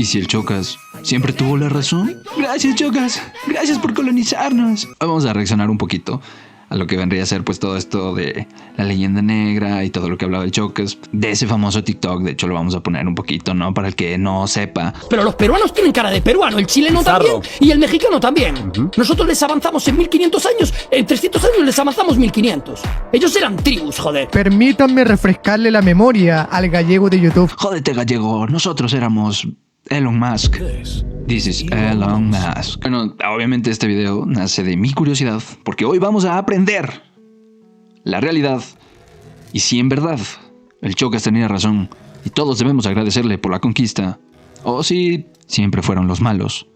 ¿Y si el Chocas siempre tuvo la razón? Gracias, Chocas. Gracias por colonizarnos. Vamos a reaccionar un poquito a lo que vendría a ser pues todo esto de la leyenda negra y todo lo que hablaba el Chocas, de ese famoso TikTok. De hecho lo vamos a poner un poquito, ¿no? Para el que no sepa. Pero los peruanos tienen cara de peruano, el chileno también y el mexicano también. Nosotros les avanzamos en 1500 años, en 300 años les avanzamos 1500. Ellos eran tribus, joder. Permítanme refrescarle la memoria al gallego de YouTube. Jódete, gallego, nosotros éramos Elon Musk. This is Elon Musk. Bueno, obviamente este video nace de mi curiosidad, porque hoy vamos a aprender la realidad y si en verdad el Chocas tenía razón y todos debemos agradecerle por la conquista, o si siempre fueron los malos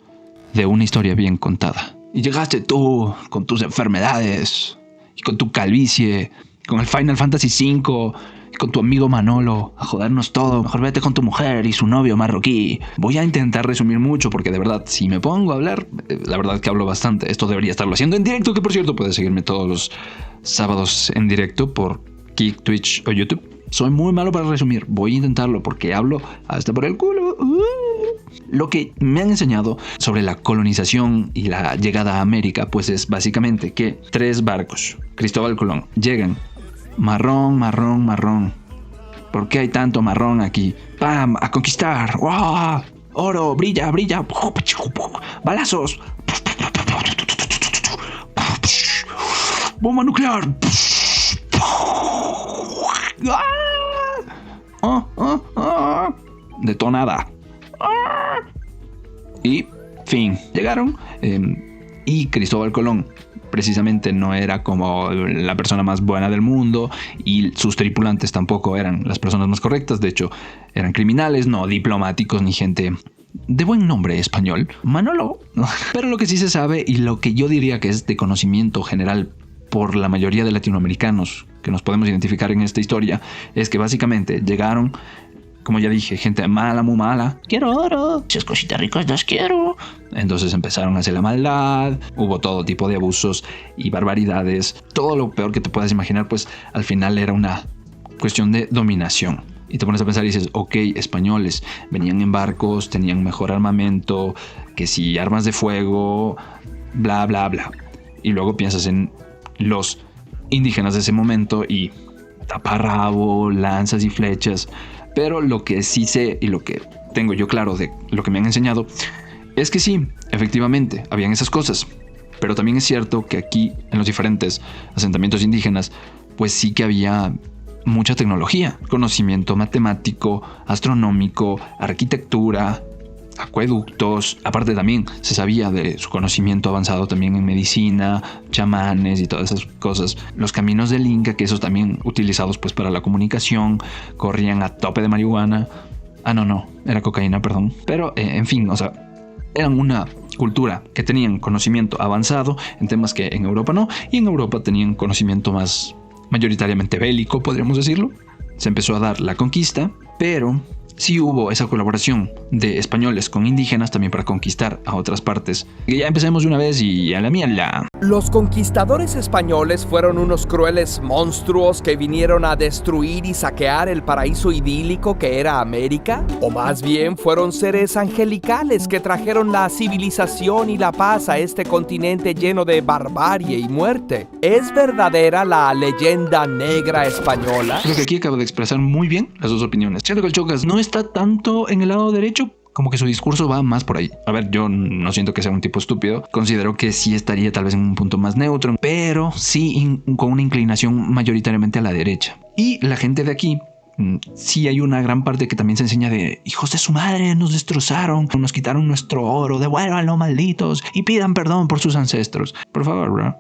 de una historia bien contada. Y llegaste tú con tus enfermedades y con tu calvicie, con el Final Fantasy V, con tu amigo Manolo, a jodernos todo. Mejor vete con tu mujer y su novio marroquí. Voy a intentar resumir mucho porque de verdad, si me pongo a hablar, la verdad que hablo bastante. Esto debería estarlo haciendo en directo, que por cierto puedes seguirme todos los sábados en directo por Kick, Twitch o YouTube. Soy muy malo para resumir, voy a intentarlo porque hablo hasta por el culo. Lo que me han enseñado sobre la colonización y la llegada a América pues es básicamente que 3 barcos, Cristóbal Colón, llegan. Marrón, marrón, marrón. ¿Por qué hay tanto marrón aquí? ¡Pam! ¡A conquistar! ¡Wow! ¡Oro! ¡Brilla, brilla! ¡Balazos! ¡Bomba nuclear! Detonada. Y fin. Llegaron. Y Cristóbal Colón precisamente no era como la persona más buena del mundo y sus tripulantes tampoco eran las personas más correctas. De hecho, eran criminales, no diplomáticos ni gente de buen nombre español. Manolo. Pero lo que sí se sabe y lo que yo diría que es de conocimiento general por la mayoría de latinoamericanos que nos podemos identificar en esta historia es que básicamente llegaron, como ya dije, gente mala, muy mala. Quiero oro, esas cositas ricas las quiero. Entonces empezaron a hacer la maldad, hubo todo tipo de abusos y barbaridades. Todo lo peor que te puedas imaginar, pues al final era una cuestión de dominación. Y te pones a pensar y dices, ok, españoles, venían en barcos, tenían mejor armamento, que si armas de fuego, bla, bla, bla. Y luego piensas en los indígenas de ese momento y taparrabo, lanzas y flechas. Pero lo que sí sé y lo que tengo yo claro de lo que me han enseñado es que sí, efectivamente, habían esas cosas. Pero también es cierto que aquí, en los diferentes asentamientos indígenas, pues sí que había mucha tecnología, conocimiento matemático, astronómico, arquitectura, acueductos. Aparte también se sabía de su conocimiento avanzado también en medicina, chamanes y todas esas cosas. Los caminos del Inca, que esos también utilizados pues para la comunicación, corrían a tope de marihuana. No, era cocaína, perdón. Pero en fin, o sea, eran una cultura que tenían conocimiento avanzado en temas que en Europa no, y en Europa tenían conocimiento más mayoritariamente bélico, podríamos decirlo. Se empezó a dar la conquista, pero sí hubo esa colaboración de españoles con indígenas también para conquistar a otras partes. Que ya empecemos de una vez y a la mierda. Los conquistadores españoles fueron unos crueles monstruos que vinieron a destruir y saquear el paraíso idílico que era América. O más bien fueron seres angelicales que trajeron la civilización y la paz a este continente lleno de barbarie y muerte. ¿Es verdadera la leyenda negra española? Creo que aquí acabo de expresar muy bien las dos opiniones. Siento que el Chocas no está tanto en el lado derecho, como que su discurso va más por ahí. A ver, yo no siento que sea un tipo estúpido, considero que sí estaría tal vez en un punto más neutro, pero sí con una inclinación mayoritariamente a la derecha. Y la gente de aquí, sí hay una gran parte que también se enseña de hijos de su madre, nos destrozaron, nos quitaron nuestro oro, devuélvanlo malditos y pidan perdón por sus ancestros. Por favor, bro.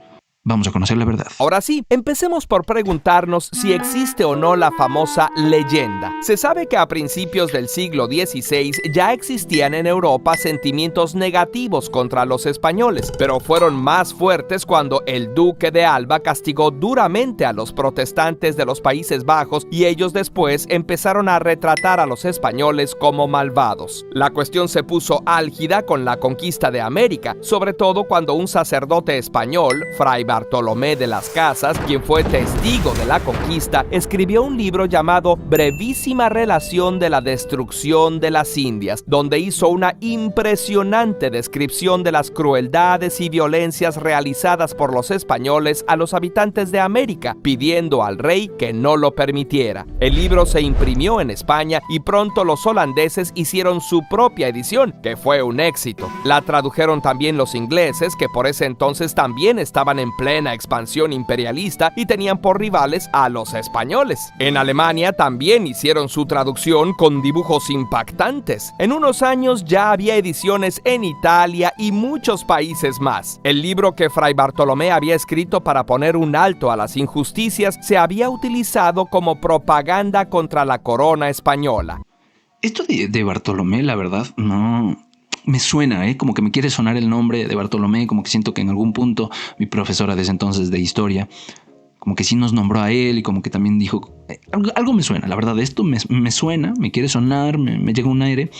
Vamos a conocer la verdad. Ahora sí, empecemos por preguntarnos si existe o no la famosa leyenda. Se sabe que a principios del siglo XVI ya existían en Europa sentimientos negativos contra los españoles, pero fueron más fuertes cuando el duque de Alba castigó duramente a los protestantes de los Países Bajos y ellos después empezaron a retratar a los españoles como malvados. La cuestión se puso álgida con la conquista de América, sobre todo cuando un sacerdote español, Fray Bartolomé de las Casas, quien fue testigo de la conquista, escribió un libro llamado Brevísima relación de la destrucción de las Indias, donde hizo una impresionante descripción de las crueldades y violencias realizadas por los españoles a los habitantes de América, pidiendo al rey que no lo permitiera. El libro se imprimió en España y pronto los holandeses hicieron su propia edición, que fue un éxito. La tradujeron también los ingleses, que por ese entonces también estaban en plena expansión imperialista y tenían por rivales a los españoles. En Alemania también hicieron su traducción con dibujos impactantes. En unos años ya había ediciones en Italia y muchos países más. El libro que Fray Bartolomé había escrito para poner un alto a las injusticias se había utilizado como propaganda contra la corona española. Esto de Bartolomé, la verdad, no me suena, como que me quiere sonar el nombre de Bartolomé, como que siento que en algún punto mi profesora de ese entonces de historia, como que sí nos nombró a él y como que también dijo, algo me suena, la verdad, esto me suena, me quiere sonar, me llega un aire.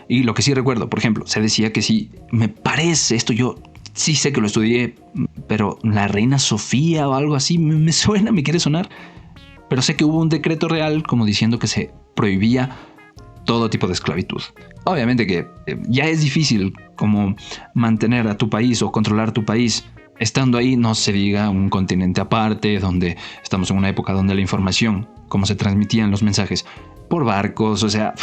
Y lo que sí recuerdo, por ejemplo, se decía que sí, me parece, esto yo sí sé que lo estudié, pero la reina Sofía o algo así, me suena, me quiere sonar. Pero sé que hubo un decreto real como diciendo que se prohibía todo tipo de esclavitud. Obviamente que ya es difícil como mantener a tu país o controlar tu país estando ahí, no se diga un continente aparte, donde estamos en una época donde la información, como se transmitían los mensajes por barcos, o sea,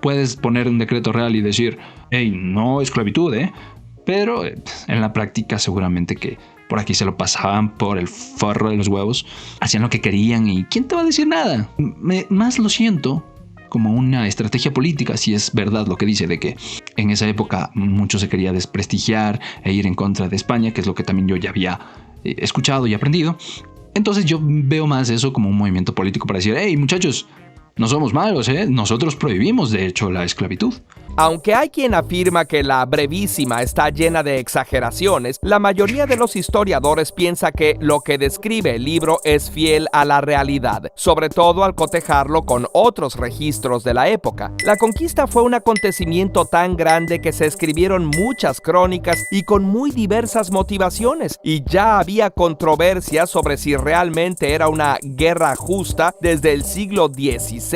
puedes poner un decreto real y decir, hey, no esclavitud, pero en la práctica seguramente que por aquí se lo pasaban por el forro de los huevos, hacían lo que querían y ¿quién te va a decir nada? Más lo siento como una estrategia política, si es verdad lo que dice de que en esa época mucho se quería desprestigiar e ir en contra de España, que es lo que también yo ya había escuchado y aprendido. Entonces yo veo más eso como un movimiento político para decir, hey muchachos, no somos malos, nosotros prohibimos de hecho la esclavitud. Aunque hay quien afirma que la Brevísima está llena de exageraciones, la mayoría de los historiadores piensa que lo que describe el libro es fiel a la realidad, sobre todo al cotejarlo con otros registros de la época. La conquista fue un acontecimiento tan grande que se escribieron muchas crónicas y con muy diversas motivaciones, y ya había controversia sobre si realmente era una guerra justa desde el siglo XVI.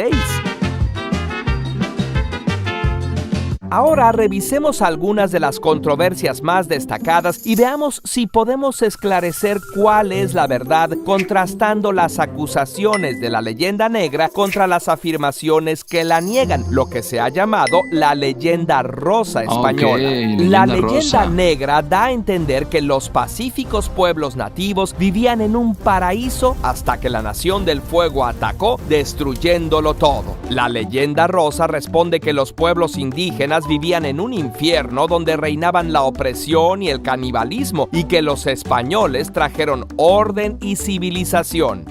Ahora revisemos algunas de las controversias más destacadas y veamos si podemos esclarecer cuál es la verdad, contrastando las acusaciones de la leyenda negra contra las afirmaciones que la niegan, lo que se ha llamado la leyenda rosa española. La leyenda negra da a entender que los pacíficos pueblos nativos vivían en un paraíso hasta que la Nación del Fuego atacó, destruyéndolo todo. La leyenda rosa responde que los pueblos indígenas vivían en un infierno donde reinaban la opresión y el canibalismo y que los españoles trajeron orden y civilización.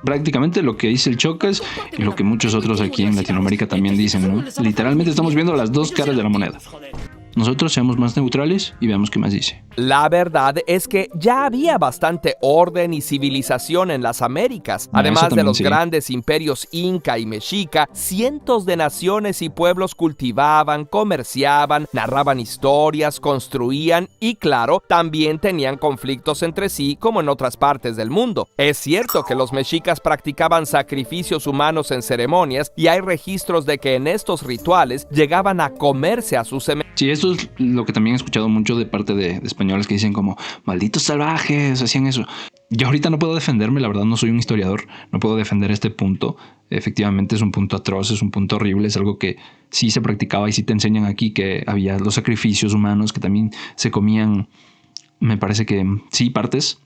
Prácticamente lo que dice el Chocas y lo que muchos otros aquí en Latinoamérica también dicen, ¿no? Literalmente estamos viendo las dos caras de la moneda. Nosotros seamos más neutrales y veamos qué más dice. La verdad es que ya había bastante orden y civilización en las Américas. Además de los grandes imperios Inca y Mexica, cientos de naciones y pueblos cultivaban, comerciaban, narraban historias, construían y, claro, también tenían conflictos entre sí como en otras partes del mundo. Es cierto que los mexicas practicaban sacrificios humanos en ceremonias y hay registros de que en estos rituales llegaban a comerse a sus semejantes. Sí, esto es lo que también he escuchado mucho de parte de españoles que dicen como malditos salvajes, hacían eso. Yo ahorita no puedo defenderme, la verdad no soy un historiador, no puedo defender este punto. Efectivamente es un punto atroz, es un punto horrible, es algo que sí se practicaba y sí te enseñan aquí que había los sacrificios humanos que también se comían, me parece que sí, partes.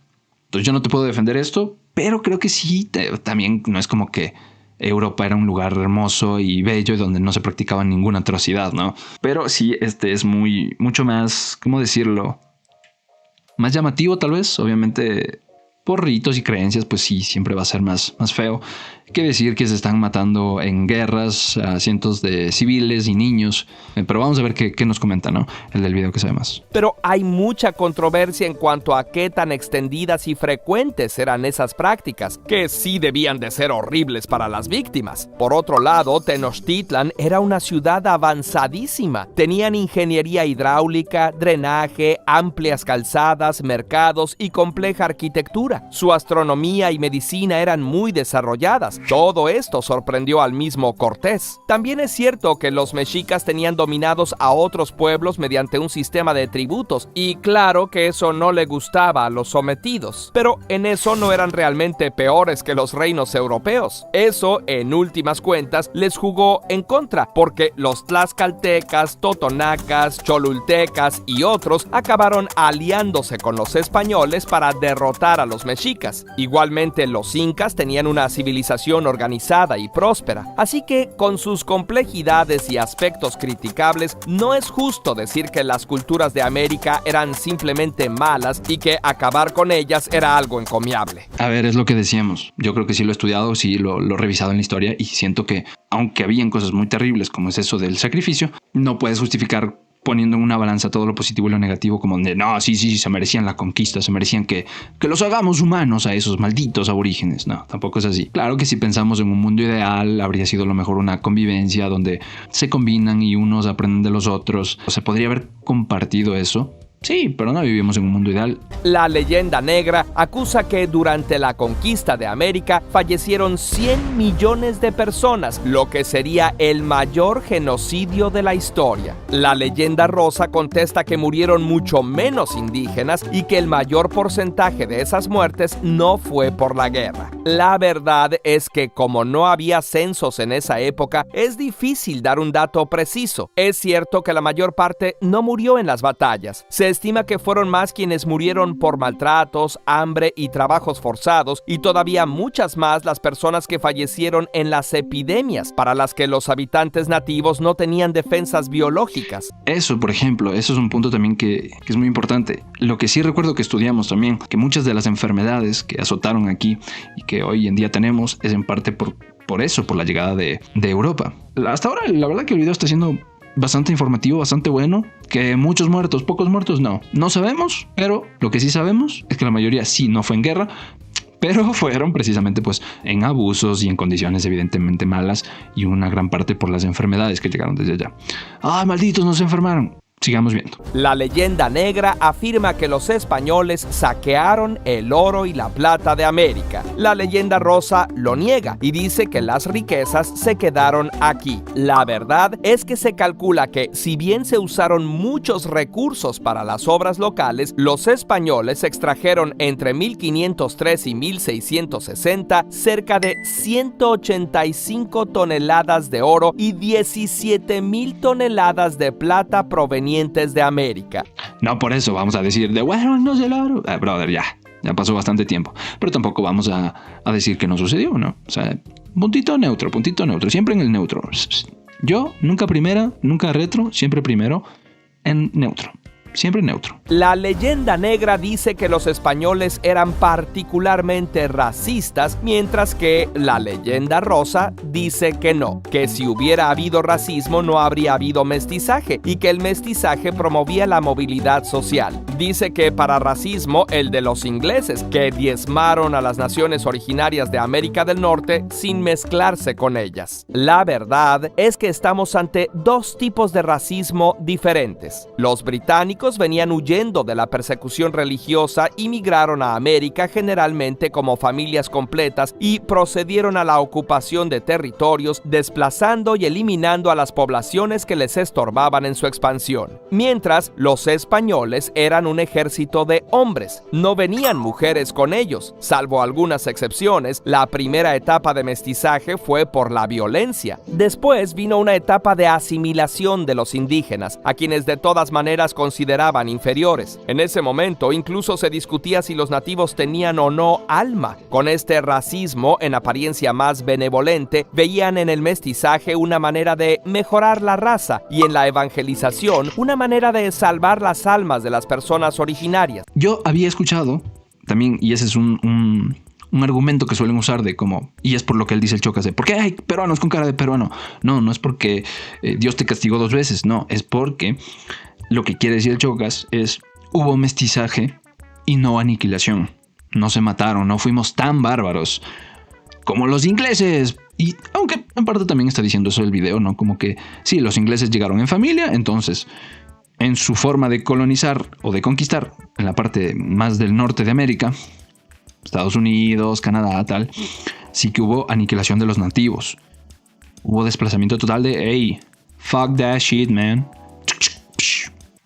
Entonces yo no te puedo defender esto, pero creo que sí, también no es como que Europa era un lugar hermoso y bello y donde no se practicaba ninguna atrocidad, ¿no? Pero sí, es mucho más, ¿cómo decirlo? Más llamativo tal vez. Obviamente por ritos y creencias, pues sí, siempre va a ser más feo que decir que se están matando en guerras a cientos de civiles y niños. Pero vamos a ver qué nos comenta, ¿no? El del video que sabe más. Pero hay mucha controversia en cuanto a qué tan extendidas y frecuentes eran esas prácticas, que sí debían de ser horribles para las víctimas. Por otro lado, Tenochtitlan era una ciudad avanzadísima. Tenían ingeniería hidráulica, drenaje, amplias calzadas, mercados y compleja arquitectura. Su astronomía y medicina eran muy desarrolladas. Todo esto sorprendió al mismo Cortés. También es cierto que los mexicas tenían dominados a otros pueblos mediante un sistema de tributos, y claro que eso no le gustaba a los sometidos. Pero en eso no eran realmente peores que los reinos europeos. Eso, en últimas cuentas, les jugó en contra, porque los tlaxcaltecas, totonacas, cholultecas y otros acabaron aliándose con los españoles para derrotar a los mexicas. Igualmente, los incas tenían una civilización organizada y próspera, así que con sus complejidades y aspectos criticables, no es justo decir que las culturas de América eran simplemente malas y que acabar con ellas era algo encomiable. A ver, es lo que decíamos. Yo creo que sí lo he estudiado, sí lo he revisado en la historia, y siento que, aunque habían cosas muy terribles como es eso del sacrificio, no puedes justificar poniendo en una balanza todo lo positivo y lo negativo, como de no, sí, se merecían la conquista, se merecían que los hagamos humanos a esos malditos aborígenes. No, tampoco es así. Claro que si pensamos en un mundo ideal, habría sido lo mejor una convivencia donde se combinan y unos aprenden de los otros. O se podría haber compartido eso. Sí, pero no vivimos en un mundo ideal. La leyenda negra acusa que durante la conquista de América fallecieron 100 millones de personas, lo que sería el mayor genocidio de la historia. La leyenda rosa contesta que murieron mucho menos indígenas y que el mayor porcentaje de esas muertes no fue por la guerra. La verdad es que como no había censos en esa época, es difícil dar un dato preciso. Es cierto que la mayor parte no murió en las batallas. Se estima que fueron más quienes murieron por maltratos, hambre y trabajos forzados, y todavía muchas más las personas que fallecieron en las epidemias, para las que los habitantes nativos no tenían defensas biológicas. Eso, por ejemplo, eso es un punto también que es muy importante. Lo que sí recuerdo que estudiamos también, que muchas de las enfermedades que azotaron aquí y que hoy en día tenemos, es en parte por eso, por la llegada de Europa. Hasta ahora, la verdad que el video está siendo bastante informativo, bastante bueno. Que muchos muertos, pocos muertos, no sabemos, pero lo que sí sabemos es que la mayoría sí no fue en guerra, pero fueron precisamente pues en abusos y en condiciones evidentemente malas, y una gran parte por las enfermedades que llegaron desde allá. ¡Ah, malditos, nos enfermaron! Sigamos viendo. La leyenda negra afirma que los españoles saquearon el oro y la plata de América. La leyenda rosa lo niega y dice que las riquezas se quedaron aquí. La verdad es que se calcula que, si bien se usaron muchos recursos para las obras locales, los españoles extrajeron entre 1503 y 1660 cerca de 185 toneladas de oro y 17,000 toneladas de plata provenientes de América. No por eso vamos a decir de bueno, no sé el oro. Brother, ya pasó bastante tiempo. Pero tampoco vamos a decir que no sucedió, ¿no? O sea, puntito neutro, siempre en el neutro. Yo, nunca primera, nunca retro, siempre primero en neutro. Siempre neutro. La leyenda negra dice que los españoles eran particularmente racistas, mientras que la leyenda rosa dice que no, que si hubiera habido racismo no habría habido mestizaje, y que el mestizaje promovía la movilidad social. Dice que para racismo, el de los ingleses, que diezmaron a las naciones originarias de América del Norte sin mezclarse con ellas. La verdad es que estamos ante dos tipos de racismo diferentes. Los británicos venían huyendo de la persecución religiosa y migraron a América generalmente como familias completas y procedieron a la ocupación de territorios, desplazando y eliminando a las poblaciones que les estorbaban en su expansión. Mientras, los españoles eran un ejército de hombres, no venían mujeres con ellos. Salvo algunas excepciones, la primera etapa de mestizaje fue por la violencia. Después vino una etapa de asimilación de los indígenas, a quienes de todas maneras consideraban inferiores. En ese momento incluso se discutía si los nativos tenían o no alma. Con este racismo, en apariencia más benevolente, veían en el mestizaje una manera de mejorar la raza y en la evangelización una manera de salvar las almas de las personas originarias. Yo había escuchado también, y ese es un argumento que suelen usar de como, y es por lo que él dice el Chocas, de ¿por qué hay peruanos con cara de peruano? No es porque Dios te castigó 2 veces, no, es porque lo que quiere decir el Chocas es hubo mestizaje y no aniquilación. No se mataron, no fuimos tan bárbaros como los ingleses. Y aunque en parte también está diciendo eso el video, ¿no? Como que sí, los ingleses llegaron en familia, entonces en su forma de colonizar o de conquistar en la parte más del norte de América, Estados Unidos, Canadá, tal, sí que hubo aniquilación de los nativos. Hubo desplazamiento total de, hey, fuck that shit, man.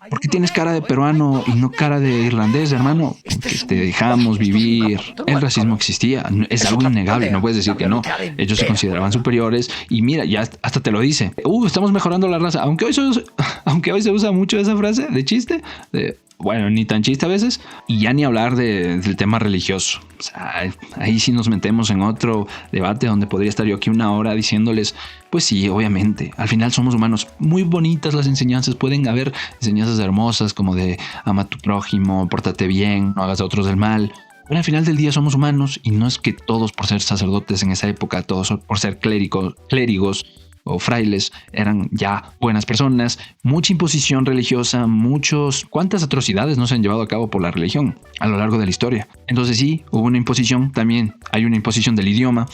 ¿Por qué tienes cara de peruano y no cara de irlandés, hermano? Porque te dejamos vivir. El racismo existía, es algo innegable, no puedes decir que no. Ellos se consideraban superiores y mira, ya hasta te lo dice. Estamos mejorando la raza. Aunque hoy se usa mucho esa frase de chiste, bueno, ni tan chiste a veces, y ya ni hablar del tema religioso. O sea, ahí sí nos metemos en otro debate donde podría estar yo aquí 1 hora diciéndoles, pues sí, obviamente, al final somos humanos. Muy bonitas las enseñanzas, pueden haber enseñanzas hermosas como de ama a tu prójimo, pórtate bien, no hagas a otros del mal. Pero al final del día somos humanos y no es que todos por ser sacerdotes en esa época, todos por ser clérigos o frailes eran ya buenas personas. Mucha imposición religiosa, cuántas atrocidades no se han llevado a cabo por la religión a lo largo de la historia. Entonces sí, hubo una imposición, también hay una imposición del idioma,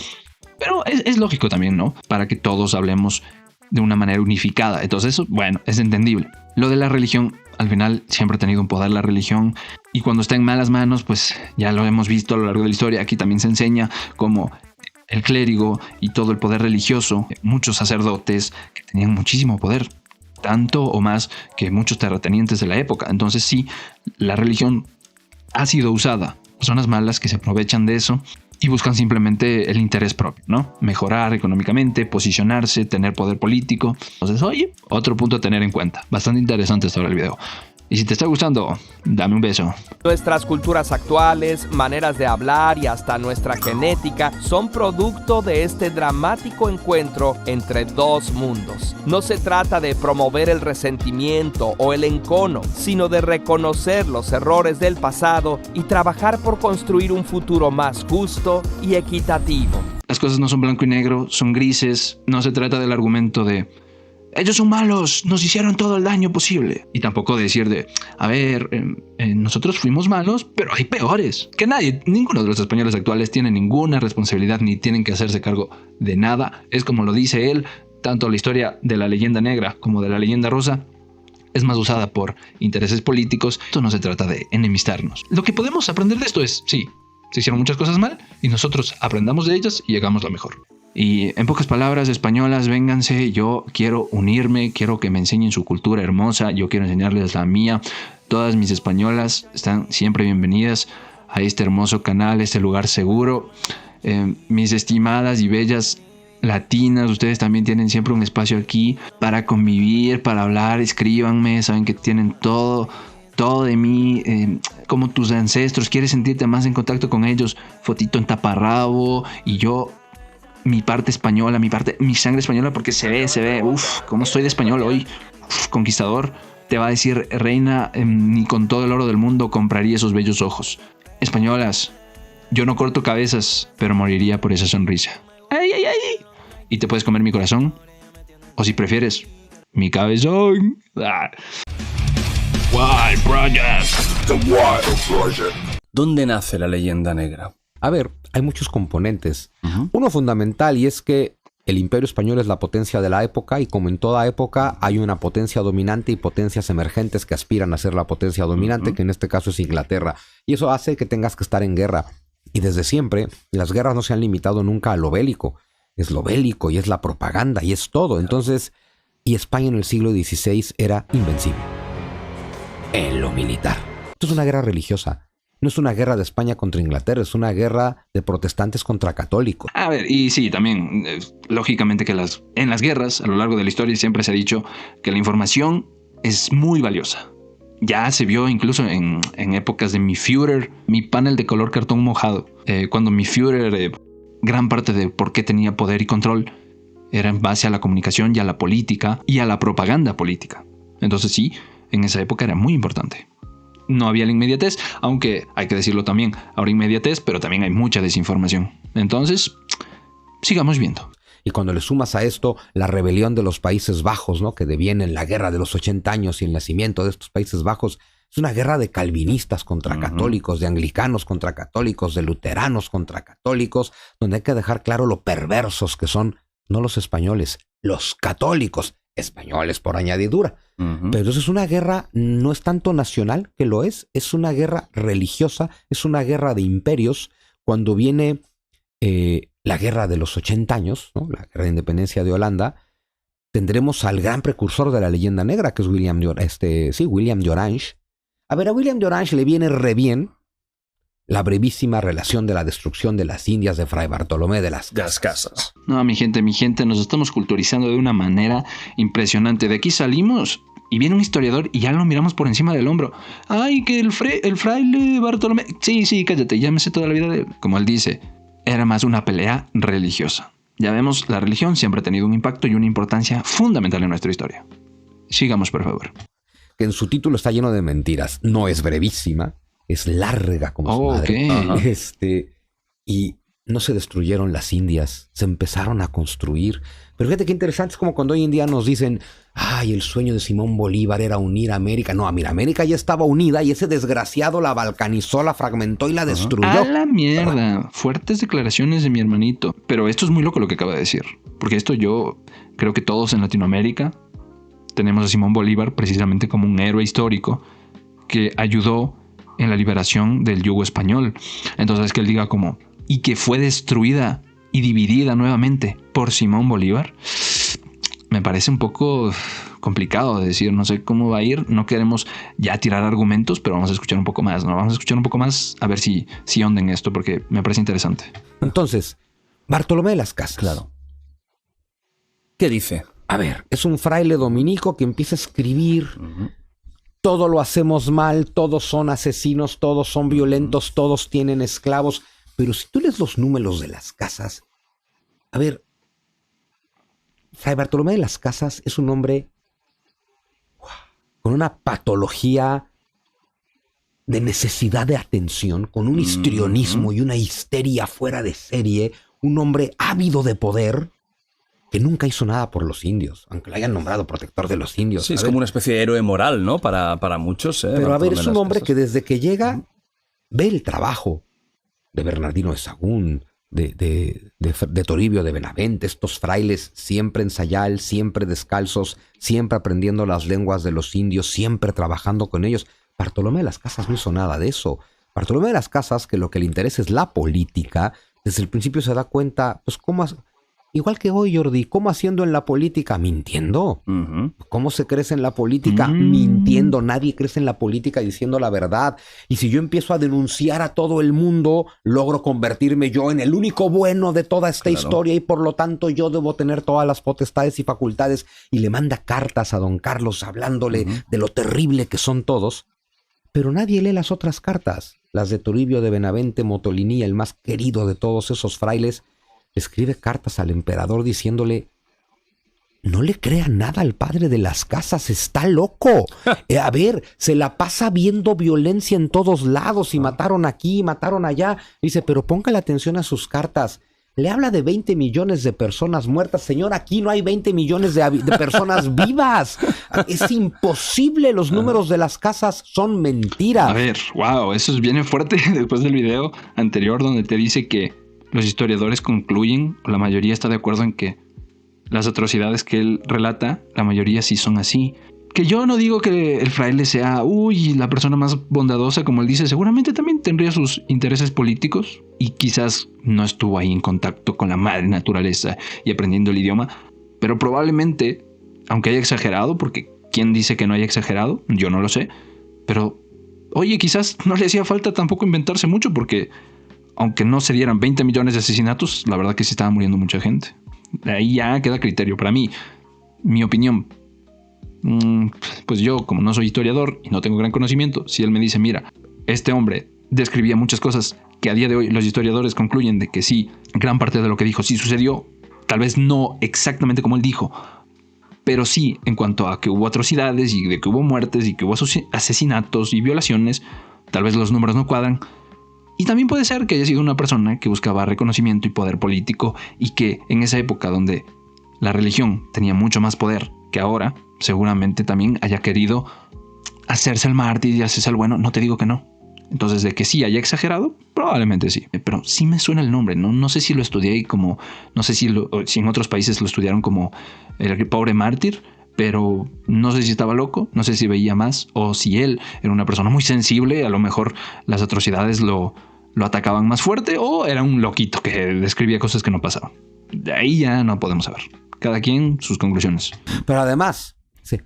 pero es lógico también, ¿no? Para que todos hablemos de una manera unificada. Entonces eso, bueno, es entendible. Lo de la religión, al final siempre ha tenido un poder la religión, y cuando está en malas manos, pues ya lo hemos visto a lo largo de la historia. Aquí también se enseña cómo el clérigo y todo el poder religioso, muchos sacerdotes que tenían muchísimo poder, tanto o más que muchos terratenientes de la época. Entonces sí, la religión ha sido usada. Personas malas que se aprovechan de eso y buscan simplemente el interés propio, ¿no? Mejorar económicamente, posicionarse, tener poder político. Entonces, oye, otro punto a tener en cuenta. Bastante interesante esto el video. Y si te está gustando, dame un beso. Nuestras culturas actuales, maneras de hablar y hasta nuestra genética son producto de este dramático encuentro entre 2 mundos. No se trata de promover el resentimiento o el encono, sino de reconocer los errores del pasado y trabajar por construir un futuro más justo y equitativo. Las cosas no son blanco y negro, son grises. No se trata del argumento de ellos son malos, nos hicieron todo el daño posible. Y tampoco de decir nosotros fuimos malos, pero hay peores. Que ninguno de los españoles actuales tiene ninguna responsabilidad ni tienen que hacerse cargo de nada. Es como lo dice él, tanto la historia de la leyenda negra como de la leyenda rosa es más usada por intereses políticos. Esto no se trata de enemistarnos. Lo que podemos aprender de esto es, sí, se hicieron muchas cosas mal y nosotros aprendamos de ellas y hagamos lo mejor. Y en pocas palabras, españolas, vénganse, yo quiero unirme, quiero que me enseñen su cultura hermosa, yo quiero enseñarles la mía. Todas mis españolas están siempre bienvenidas a este hermoso canal, este lugar seguro. Mis estimadas y bellas latinas, ustedes también tienen siempre un espacio aquí para convivir, para hablar. Escríbanme, saben que tienen todo de mí, como tus ancestros. ¿Quieres sentirte más en contacto con ellos? Fotito en taparrabo y yo, mi parte española, mi sangre española, porque se ve, cómo estoy de español hoy, conquistador. Te va a decir, reina, ni con todo el oro del mundo compraría esos bellos ojos. Españolas, yo no corto cabezas, pero moriría por esa sonrisa. ¡Ay! Y te puedes comer mi corazón, o si prefieres, mi cabezón. Wild Project. The Wild Project. ¿Dónde nace la leyenda negra? A ver, hay muchos componentes. Uno fundamental, y es que el Imperio Español es la potencia de la época, y como en toda época hay una potencia dominante y potencias emergentes que aspiran a ser la potencia dominante, que en este caso es Inglaterra. Y eso hace que tengas que estar en guerra. Y desde siempre, las guerras no se han limitado nunca a lo bélico. Es lo bélico y es la propaganda y es todo. Entonces, y España en el siglo XVI era invencible en lo militar. Esto es una guerra religiosa. No es una guerra de España contra Inglaterra, es una guerra de protestantes contra católicos. A ver, y sí, también, lógicamente que en las guerras, a lo largo de la historia, siempre se ha dicho que la información es muy valiosa. Ya se vio incluso en épocas de mi Führer, mi panel de color cartón mojado. Cuando mi Führer, gran parte de por qué tenía poder y control era en base a la comunicación y a la política y a la propaganda política. Entonces sí, en esa época era muy importante. no había la inmediatez, aunque hay que decirlo también, ahora inmediatez, pero también hay mucha desinformación. Entonces, sigamos viendo. Y cuando le sumas a esto la rebelión de los Países Bajos, ¿no? Que deviene en la guerra de los 80 años y el nacimiento de estos Países Bajos, es una guerra de calvinistas contra católicos, de anglicanos contra católicos, de luteranos contra católicos, donde hay que dejar claro lo perversos que son, no los españoles, los católicos, españoles por añadidura. Pero eso es una guerra, no es tanto nacional, que lo es una guerra religiosa, es una guerra de imperios. Cuando viene la guerra de los 80 años, ¿no? La guerra de independencia de Holanda, tendremos al gran precursor de la leyenda negra, que es William de Orange. A ver, a William de Orange le viene re bien la brevísima relación de la destrucción de las Indias de Fray Bartolomé de las Casas. No, mi gente, nos estamos culturizando de una manera impresionante. De aquí salimos y viene un historiador y ya lo miramos por encima del hombro. Ay, que el fraile Bartolomé... Sí, cállate, ya me sé toda la vida de él. Como él dice, era más una pelea religiosa. Ya vemos, la religión siempre ha tenido un impacto y una importancia fundamental en nuestra historia. Sigamos, por favor. Que en su título está lleno de mentiras. No es brevísima, es larga como su madre. Okay. Y no se destruyeron las Indias, se empezaron a construir. Pero fíjate qué interesante, es como cuando hoy en día nos dicen, ay, el sueño de Simón Bolívar era unir a América. No, mira, América ya estaba unida y ese desgraciado la balcanizó, la fragmentó y la destruyó. A la mierda. Fuertes declaraciones de mi hermanito. Pero esto es muy loco lo que acaba de decir. Porque esto yo creo que todos en Latinoamérica tenemos a Simón Bolívar precisamente como un héroe histórico que ayudó en la liberación del yugo español. Entonces que él diga como, y que fue destruida y dividida nuevamente por Simón Bolívar, me parece un poco complicado de decir, no sé cómo va a ir, no queremos ya tirar argumentos, pero vamos a escuchar un poco más, ¿no? Vamos a escuchar un poco más a ver si onden esto, porque me parece interesante. Entonces, Bartolomé de las Casas. Claro. ¿Qué dice? A ver, es un fraile dominico que empieza a escribir... Todo lo hacemos mal, todos son asesinos, todos son violentos, todos tienen esclavos. Pero si tú lees los números de las casas, a ver, Fray Bartolomé de las Casas es un hombre con una patología de necesidad de atención, con un histrionismo y una histeria fuera de serie, un hombre ávido de poder, que nunca hizo nada por los indios, aunque lo hayan nombrado protector de los indios. Sí, es como una especie de héroe moral, ¿no? Para muchos. Pero a ver, es un hombre que desde que llega ve el trabajo de Bernardino de Sahagún, de Toribio de Benavente, estos frailes siempre en sayal, siempre descalzos, siempre aprendiendo las lenguas de los indios, siempre trabajando con ellos. Bartolomé de las Casas no hizo nada de eso. Bartolomé de las Casas, que lo que le interesa es la política, desde el principio se da cuenta, pues cómo... Igual que hoy, Jordi, ¿cómo haciendo en la política? Mintiendo. ¿Cómo se crece en la política? Mintiendo. Nadie crece en la política diciendo la verdad. Y si yo empiezo a denunciar a todo el mundo, logro convertirme yo en el único bueno de toda esta historia y por lo tanto yo debo tener todas las potestades y facultades. Y le manda cartas a don Carlos hablándole de lo terrible que son todos. Pero nadie lee las otras cartas. Las de Toribio de Benavente, Motoliní, el más querido de todos esos frailes, escribe cartas al emperador diciéndole, no le crea nada al padre de las Casas, está loco. A ver, se la pasa viendo violencia en todos lados y mataron aquí, mataron allá. Dice, pero póngale atención a sus cartas. Le habla de 20 millones de personas muertas. Señor, aquí no hay 20 millones de personas vivas. Es imposible, los números de las Casas son mentira. A ver, wow, eso viene fuerte después del video anterior donde te dice que los historiadores concluyen, la mayoría está de acuerdo en que las atrocidades que él relata, la mayoría sí son así. Que yo no digo que el fraile sea, la persona más bondadosa, como él dice, seguramente también tendría sus intereses políticos y quizás no estuvo ahí en contacto con la madre naturaleza y aprendiendo el idioma, pero probablemente, aunque haya exagerado, porque ¿quién dice que no haya exagerado? Yo no lo sé, pero quizás no le hacía falta tampoco inventarse mucho porque... Aunque no se dieran 20 millones de asesinatos, la verdad que sí estaba muriendo mucha gente. Ahí ya queda criterio. Para mí, mi opinión, pues yo como no soy historiador y no tengo gran conocimiento, si él me dice, mira, este hombre describía muchas cosas que a día de hoy los historiadores concluyen de que sí, gran parte de lo que dijo sí sucedió, tal vez no exactamente como él dijo, Pero sí, en cuanto a que hubo atrocidades y de que hubo muertes y que hubo asesinatos y violaciones, tal vez los números no cuadran. Y también puede ser que haya sido una persona que buscaba reconocimiento y poder político y que en esa época donde la religión tenía mucho más poder que ahora, seguramente también haya querido hacerse el mártir y hacerse el bueno. No te digo que no. Entonces, de que sí haya exagerado, probablemente sí. Pero sí me suena el nombre, ¿no? No sé si lo estudié como... No sé si en otros países lo estudiaron como el pobre mártir, pero no sé si estaba loco, no sé si veía más, o si él era una persona muy sensible, a lo mejor las atrocidades lo atacaban más fuerte, o era un loquito que describía cosas que no pasaban. De ahí ya no podemos saber. Cada quien sus conclusiones. Pero además,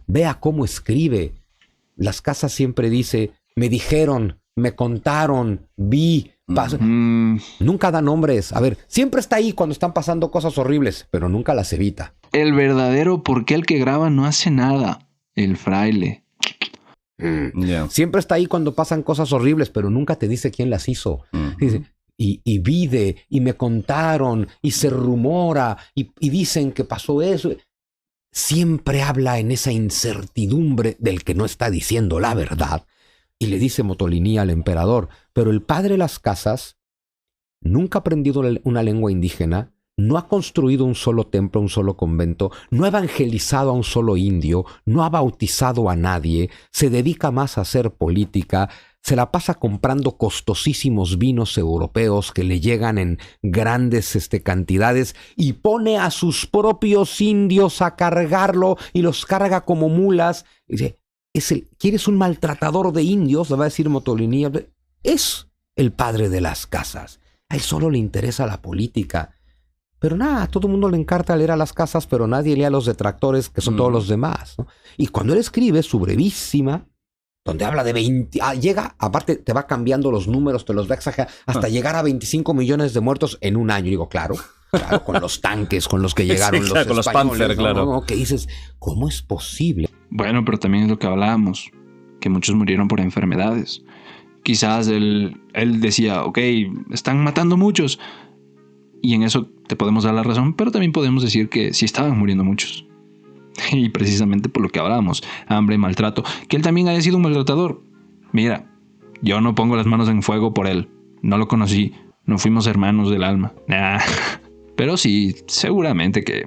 vea cómo escribe. Las Casas siempre dice, me dijeron, me contaron, vi, pasó. Nunca da nombres. A ver, siempre está ahí cuando están pasando cosas horribles, pero nunca las evita. El verdadero por qué el que graba no hace nada. El fraile. Yeah. Siempre está ahí cuando pasan cosas horribles, pero nunca te dice quién las hizo. Dice, y vi y me contaron, y se rumora, y dicen que pasó eso. Siempre habla en esa incertidumbre del que no está diciendo la verdad. Y le dice Motoliní al emperador, pero el padre Las Casas nunca ha aprendido una lengua indígena, no ha construido un solo templo, un solo convento, no ha evangelizado a un solo indio, no ha bautizado a nadie, se dedica más a hacer política, se la pasa comprando costosísimos vinos europeos que le llegan en grandes cantidades y pone a sus propios indios a cargarlo y los carga como mulas. Y dice, ¿quieres un maltratador de indios? Le va a decir Motoliní. Es el padre de Las Casas. A él solo le interesa la política. Pero nada, a todo el mundo le encanta leer a Las Casas, pero nadie lee a los detractores, que son todos los demás, ¿no? Y cuando él escribe su brevísima, donde habla de 20... llega, aparte te va cambiando los números, te los va a exagerar, hasta llegar a 25 millones de muertos en un año. Y digo, claro, con los tanques con los que llegaron sí, los con los Panzer, claro. ¿no? Que dices, ¿cómo es posible? Bueno, pero también es lo que hablábamos, que muchos murieron por enfermedades. Quizás él decía, ok, están matando muchos, y en eso te podemos dar la razón, pero también podemos decir que sí estaban muriendo muchos. Y precisamente por lo que hablábamos, hambre, maltrato, que él también haya sido un maltratador. Mira, yo no pongo las manos en fuego por él, no lo conocí, no fuimos hermanos del alma. Nah. Pero sí, seguramente que,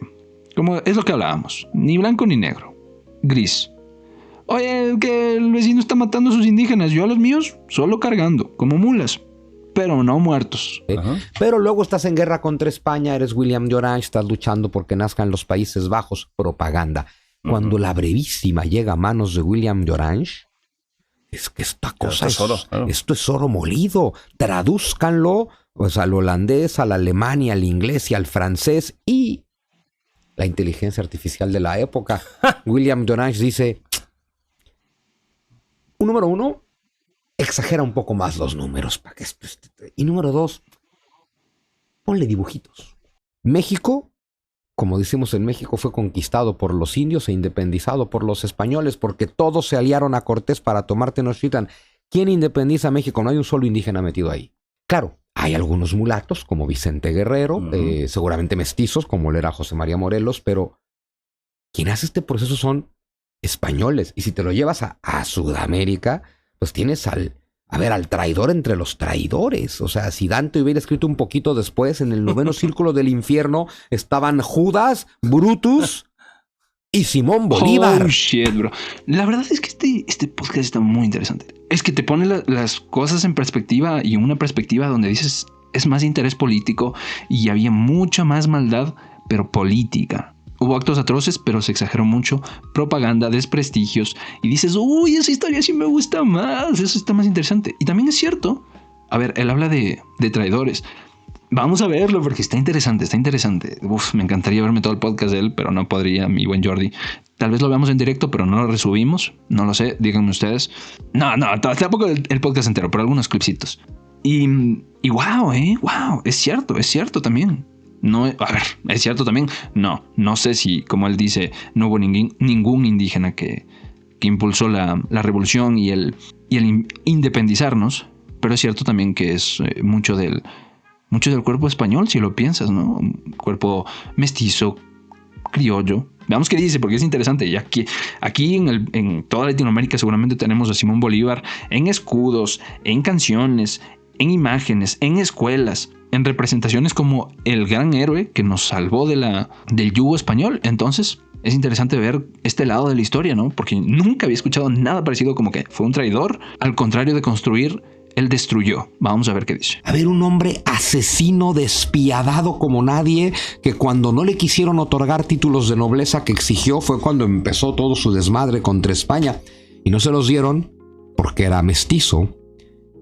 como es lo que hablábamos, ni blanco ni negro, gris. Oye, que el vecino está matando a sus indígenas, yo a los míos solo cargando, como mulas, pero no muertos. Pero luego estás en guerra contra España, eres William de Orange, estás luchando porque nazcan los Países Bajos, propaganda. Cuando la brevísima llega a manos de William de Orange, es que esta cosa esto es oro molido. Tradúzcanlo pues, al holandés, al alemán y al inglés y al francés y la inteligencia artificial de la época. William de Orange dice, número uno, exagera un poco más los números. Y número dos, ponle dibujitos. México, como decimos en México, fue conquistado por los indios e independizado por los españoles porque todos se aliaron a Cortés para tomar Tenochtitlan. ¿Quién independiza a México? No hay un solo indígena metido ahí. Claro, hay algunos mulatos como Vicente Guerrero, seguramente mestizos como lo era José María Morelos, pero quien hace este proceso son españoles. Y si te lo llevas a Sudamérica, pues tienes al traidor entre los traidores. O sea, si Dante hubiera escrito un poquito después, en el 9º círculo del infierno estaban Judas, Brutus y Simón Bolívar. Oh, shit, bro. La verdad es que este podcast está muy interesante. Es que te pone las cosas en perspectiva y una perspectiva donde dices, es más interés político y había mucha más maldad, pero política. Hubo actos atroces, pero se exageró mucho. Propaganda, desprestigios. Y dices, uy, esa historia sí me gusta más. Eso está más interesante. Y también es cierto. A ver, él habla de traidores. Vamos a verlo porque está interesante, está interesante. Uf, me encantaría verme todo el podcast de él, pero no podría, mi buen Jordi. Tal vez lo veamos en directo, pero no lo resubimos. No lo sé, díganme ustedes. No, tampoco el podcast entero, pero algunos clipsitos. Y wow, wow, es cierto también. No, a ver, es cierto también. No sé si, como él dice, no hubo ningún indígena que impulsó la revolución y el independizarnos, pero es cierto también que es mucho del cuerpo español, si lo piensas, ¿no? Un cuerpo mestizo, criollo, Veamos qué dice, porque es interesante. Y aquí en toda Latinoamérica seguramente tenemos a Simón Bolívar en escudos, en canciones, en imágenes, en escuelas, en representaciones como el gran héroe que nos salvó del yugo español. Entonces es interesante ver este lado de la historia, ¿no? Porque nunca había escuchado nada parecido, como que fue un traidor. Al contrario de construir, él destruyó. Vamos a ver qué dice. A ver, un hombre asesino, despiadado como nadie, que cuando no le quisieron otorgar títulos de nobleza que exigió fue cuando empezó todo su desmadre contra España. Y no se los dieron porque era mestizo.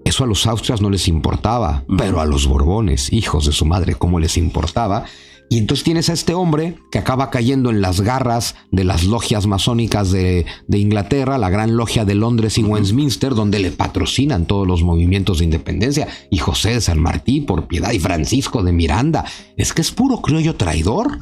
Eso a los Austrias no les importaba, pero a los Borbones, hijos de su madre, ¿cómo les importaba? Y entonces tienes a este hombre que acaba cayendo en las garras de las logias masónicas de Inglaterra, la Gran Logia de Londres y Westminster, donde le patrocinan todos los movimientos de independencia, y José de San Martí, por piedad, y Francisco de Miranda. Es que es puro criollo traidor.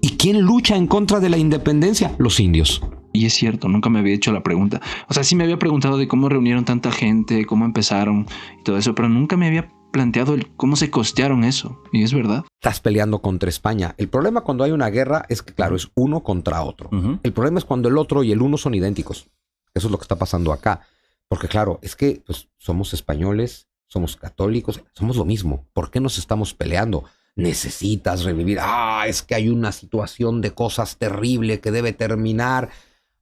¿Y quién lucha en contra de la independencia? Los indios. Y es cierto, nunca me había hecho la pregunta. O sea, sí me había preguntado de cómo reunieron tanta gente, cómo empezaron y todo eso, pero nunca me había planteado cómo se costearon eso. Y es verdad. Estás peleando contra España. El problema cuando hay una guerra es que, claro, es uno contra otro. El problema es cuando el otro y el uno son idénticos. Eso es lo que está pasando acá. Porque, claro, es que pues, somos españoles, somos católicos, somos lo mismo. ¿Por qué nos estamos peleando? Necesitas revivir. Es que hay una situación de cosas terrible que debe terminar.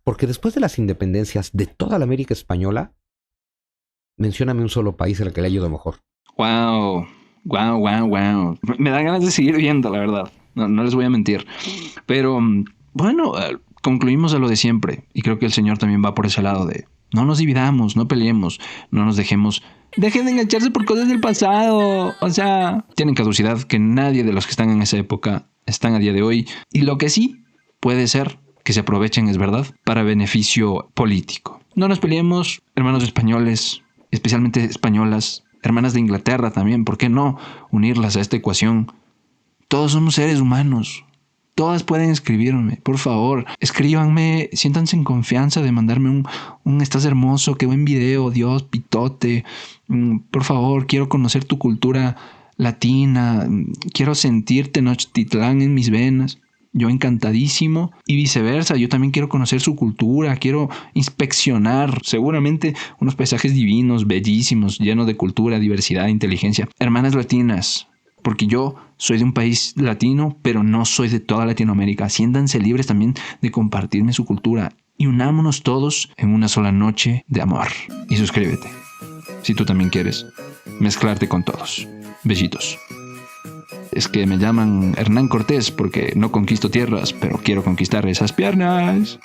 Porque después de las independencias de toda la América española, mencióname un solo país en el que le haya ido mejor. Wow. Me da ganas de seguir viendo, la verdad. No les voy a mentir. Pero bueno, concluimos a lo de siempre. Y creo que el Señor también va por ese lado de no nos dividamos, no peleemos, no nos dejemos. Dejen de engancharse por cosas del pasado. O sea, tienen caducidad que nadie de los que están en esa época están a día de hoy. Y lo que sí puede ser que se aprovechen, es verdad, para beneficio político. No nos peleemos, hermanos españoles, especialmente españolas, hermanas de Inglaterra también, ¿por qué no unirlas a esta ecuación? Todos somos seres humanos. Todas pueden escribirme, por favor, escríbanme, siéntanse en confianza de mandarme un estás hermoso, qué buen video, Dios, pitote, por favor, quiero conocer tu cultura latina, quiero sentir Tenochtitlán en mis venas. Yo encantadísimo, y viceversa, yo también quiero conocer su cultura, quiero inspeccionar seguramente unos paisajes divinos, bellísimos, llenos de cultura, diversidad, inteligencia. Hermanas latinas, porque yo soy de un país latino, pero no soy de toda Latinoamérica. Siéntanse libres también de compartirme su cultura y unámonos todos en una sola noche de amor. Y suscríbete, si tú también quieres mezclarte con todos. Besitos. Es que me llaman Hernán Cortés porque no conquisto tierras, pero quiero conquistar esas piernas.